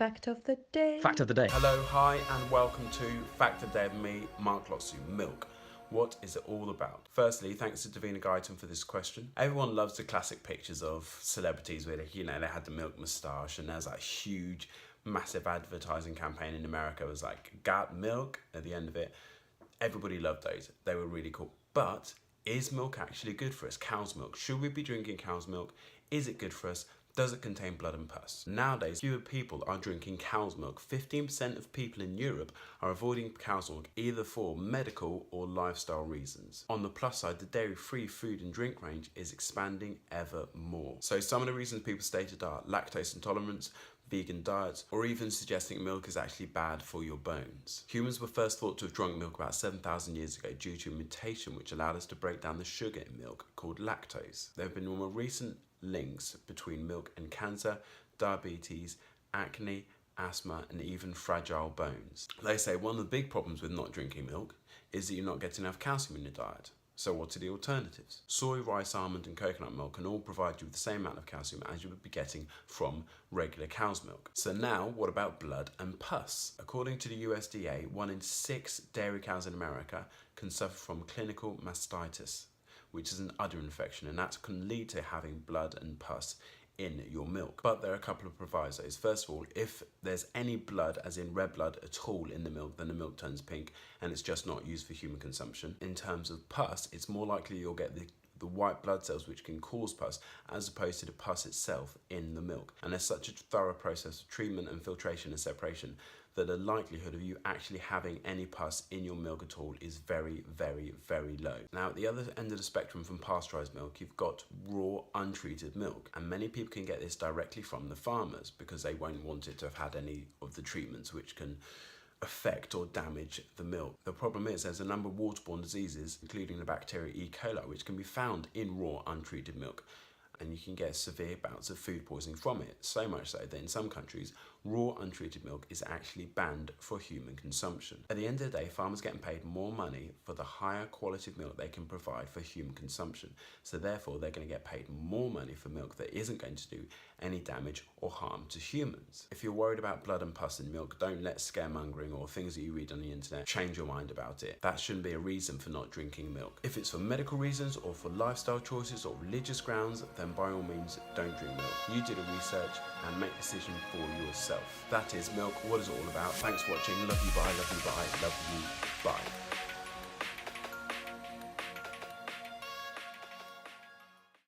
Fact of the day. Fact of the day. Hello, hi, and welcome to Fact of the Day with me, Mark Lotsu. Milk. What is it all about? Firstly, thanks to Davina Gyton for this question. Everyone loves the classic pictures of celebrities where they had the milk mustache, and there's that huge, massive advertising campaign in America. It was like, got milk at the end of it. Everybody loved those. They were really cool. But is milk actually good for us? Cow's milk. Should we be drinking cow's milk? Is it good for us? Does it contain blood and pus? Nowadays, fewer people are drinking cow's milk. 15% of people in Europe are avoiding cow's milk either for medical or lifestyle reasons. On the plus side, the dairy-free food and drink range is expanding ever more. So some of the reasons people stated are lactose intolerance, vegan diets, or even suggesting milk is actually bad for your bones. Humans were first thought to have drunk milk about 7,000 years ago due to a mutation which allowed us to break down the sugar in milk called lactose. There have been more recent links between milk and cancer, diabetes, acne, asthma, and even fragile bones. They say one of the big problems with not drinking milk is that you're not getting enough calcium in your diet. So what are the alternatives? Soy, rice, almond and coconut milk can all provide you with the same amount of calcium as you would be getting from regular cow's milk. So now, what about blood and pus? According to the USDA, 1 in 6 dairy cows in America can suffer from clinical mastitis, which is an udder infection, and that can lead to having blood and pus in your milk. But there are a couple of provisos. First of all, if there's any blood, as in red blood at all in the milk, then the milk turns pink and it's just not used for human consumption. In terms of pus, it's more likely you'll get the white blood cells which can cause pus as opposed to the pus itself in the milk. And there's such a thorough process of treatment and filtration and separation that the likelihood of you actually having any pus in your milk at all is very, very, very low. Now, at the other end of the spectrum from pasteurized milk, you've got raw, untreated milk. And many people can get this directly from the farmers because they won't want it to have had any of the treatments which can affect or damage the milk. The problem is there's a number of waterborne diseases, including the bacteria E. coli, which can be found in raw, untreated milk. And you can get severe bouts of food poisoning from it, so much so that in some countries, raw untreated milk is actually banned for human consumption. At the end of the day, farmers are getting paid more money for the higher quality of milk they can provide for human consumption. So therefore, they're going to get paid more money for milk that isn't going to do any damage or harm to humans. If you're worried about blood and pus in milk, don't let scaremongering or things that you read on the internet change your mind about it. That shouldn't be a reason for not drinking milk. If it's for medical reasons or for lifestyle choices or religious grounds, then by all means, don't drink milk. You do the research and make a decision for yourself. That is milk. What is it all about? Thanks for watching. Love you, bye. Love you, bye. Love you, bye.